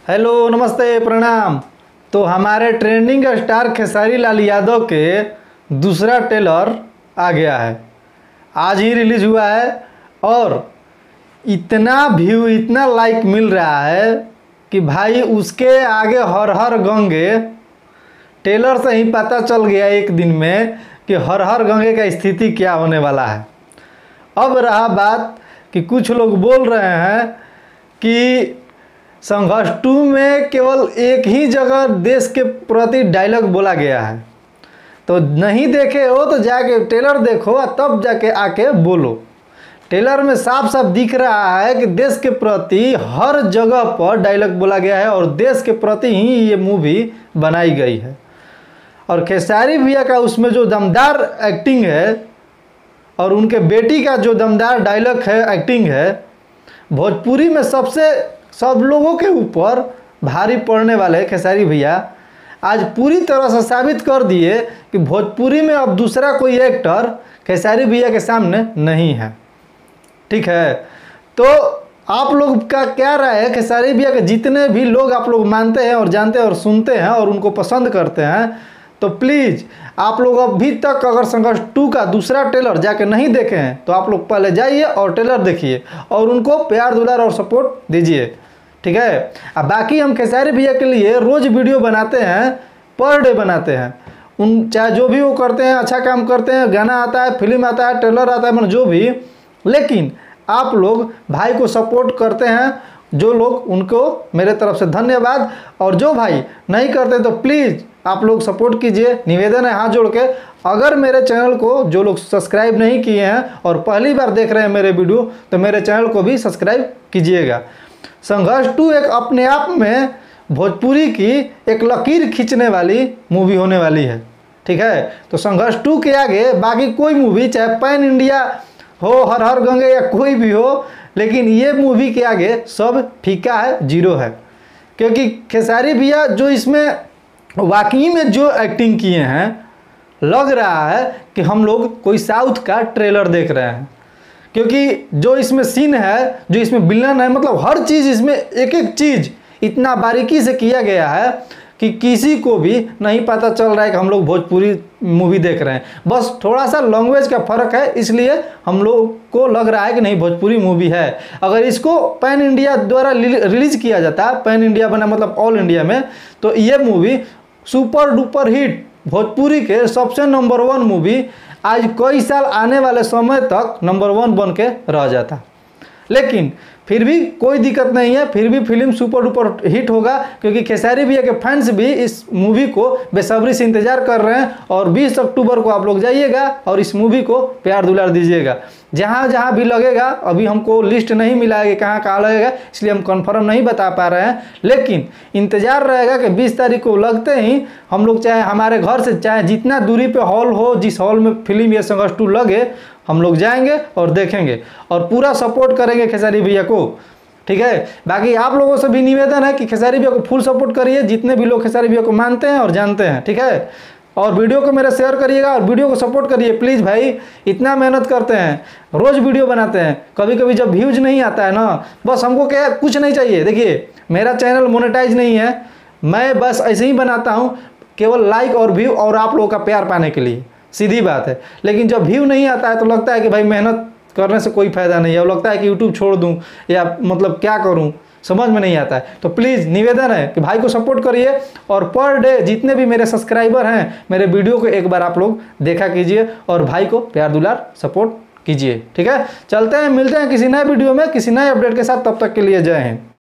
Hello, नमस्ते, प्रणाम। तो हमारे ट्रेंडिंग स्टार खेसारी लाल यादव के दूसरा ट्रेलर आ गया है। आज ही रिलीज हुआ है और इतना व्यू, इतना लाइक मिल रहा है कि भाई उसके आगे हर हर गंगे। ट्रेलर से ही पता चल गया एक दिन में कि हर हर गंगे का स्थिति क्या होने वाला है। अब रहा बात कि कुछ लोग बोल रहे हैं कि संघर्ष 2 में केवल एक ही जगह देश के प्रति डायलॉग बोला गया है। तो नहीं देखे हो तो जाके ट्रेलर देखो और तब जाके आके बोलो। ट्रेलर में साफ साफ दिख रहा है कि देश के प्रति हर जगह पर डायलॉग बोला गया है और देश के प्रति ही ये मूवी बनाई गई है। और खेसारी भैया का उसमें जो दमदार एक्टिंग है और उनके बेटी का जो दमदार डायलॉग है, एक्टिंग है, भोजपुरी में सब लोगों के ऊपर भारी पड़ने वाले खेसारी भैया आज पूरी तरह से साबित कर दिए कि भोजपुरी में अब दूसरा कोई एक्टर खेसारी भैया के सामने नहीं है। ठीक है, तो आप लोग का क्या राय है? खेसारी भैया के जितने भी लोग आप लोग मानते हैं और जानते हैं और सुनते हैं और उनको पसंद करते हैं, तो प्लीज़ आप लोग अभी तक अगर संघर्ष 2 का दूसरा ट्रेलर जाके नहीं देखे हैं तो आप लोग पहले जाइए और ट्रेलर देखिए और उनको प्यार दुलार और सपोर्ट दीजिए। ठीक है, अब बाकी हम खेसारी भैया के लिए रोज़ वीडियो बनाते हैं, पर डे बनाते हैं। चाहे जो भी वो करते हैं, अच्छा काम करते हैं, गाना आता है, फिल्म आता है, ट्रेलर आता है, मतलब जो भी, लेकिन आप लोग भाई को सपोर्ट करते हैं जो लोग, उनको मेरे तरफ से धन्यवाद। और जो भाई नहीं करते तो प्लीज़ आप लोग सपोर्ट कीजिए, निवेदन है हाथ जोड़ के। अगर मेरे चैनल को जो लोग सब्सक्राइब नहीं किए हैं और पहली बार देख रहे हैं मेरे वीडियो, तो मेरे चैनल को भी सब्सक्राइब कीजिएगा। संघर्ष 2 एक अपने आप में भोजपुरी की एक लकीर खींचने वाली मूवी होने वाली है। ठीक है, तो संघर्ष 2 के आगे बाकी कोई मूवी, चाहे पैन इंडिया हो, हर हर गंगे या कोई भी हो, लेकिन ये मूवी के आगे सब फीका है, जीरो है। क्योंकि खेसारी भैया जो इसमें वाकई में जो एक्टिंग किए हैं, लग रहा है कि हम लोग कोई साउथ का ट्रेलर देख रहे हैं। क्योंकि जो इसमें सीन है, जो इसमें विलन है, मतलब हर चीज़ इसमें एक एक चीज़ इतना बारीकी से किया गया है कि किसी को भी नहीं पता चल रहा है कि हम लोग भोजपुरी मूवी देख रहे हैं। बस थोड़ा सा लैंग्वेज का फ़र्क है, इसलिए हम लोग को लग रहा है कि नहीं भोजपुरी मूवी है। अगर इसको पैन इंडिया द्वारा रिलीज किया जाता, पैन इंडिया बना मतलब ऑल इंडिया में, तो ये movie super duper hit, Bhojpuri के सबसे नंबर 1 मूवी आज कई साल आने वाले समय तक नंबर 1 बन के रह जाता। लेकिन फिर भी कोई दिक्कत नहीं है, फिर भी फिल्म सुपर डुपर हिट होगा, क्योंकि खेसारी भैया के फैंस भी इस मूवी को बेसब्री से इंतजार कर रहे हैं। और 20 अक्टूबर को आप लोग जाइएगा और इस मूवी को प्यार दुलार दीजिएगा। जहाँ जहाँ भी लगेगा, अभी हमको लिस्ट नहीं मिला है कि कहाँ कहाँ लगेगा, इसलिए हम कंफर्म नहीं बता पा रहे हैं, लेकिन इंतज़ार रहेगा कि 20 तारीख को लगते ही हम लोग, चाहे हमारे घर से चाहे जितना दूरी पे हॉल हो, जिस हॉल में फिल्म ये संघर्ष 2 लगे, हम लोग जाएंगे और देखेंगे और पूरा सपोर्ट करेंगे खेसारी भैया को। ठीक है, बाकी आप लोगों से भी निवेदन है कि खेसारी भैया को फुल सपोर्ट करिए, जितने भी लोग खेसारी भैया को मानते हैं और जानते हैं। ठीक है, और वीडियो को मेरा शेयर करिएगा और वीडियो को सपोर्ट करिए प्लीज़ भाई। इतना मेहनत करते हैं, रोज़ वीडियो बनाते हैं, कभी कभी जब व्यूज नहीं आता है ना, बस हमको क्या, कुछ नहीं चाहिए। देखिए, मेरा चैनल मोनेटाइज नहीं है, मैं बस ऐसे ही बनाता हूँ केवल लाइक और व्यू और आप लोगों का प्यार पाने के लिए, सीधी बात है। लेकिन जब व्यू नहीं आता है तो लगता है कि भाई मेहनत करने से कोई फ़ायदा नहीं है, और लगता है कि यूट्यूब छोड़ दूँ या मतलब क्या करूँ, समझ में नहीं आता है। तो प्लीज़ निवेदन है कि भाई को सपोर्ट करिए और पर डे जितने भी मेरे सब्सक्राइबर हैं, मेरे वीडियो को एक बार आप लोग देखा कीजिए और भाई को प्यार दुलार सपोर्ट कीजिए। ठीक है, चलते हैं, मिलते हैं किसी नए वीडियो में किसी नए अपडेट के साथ। तब तक के लिए जय हिंद।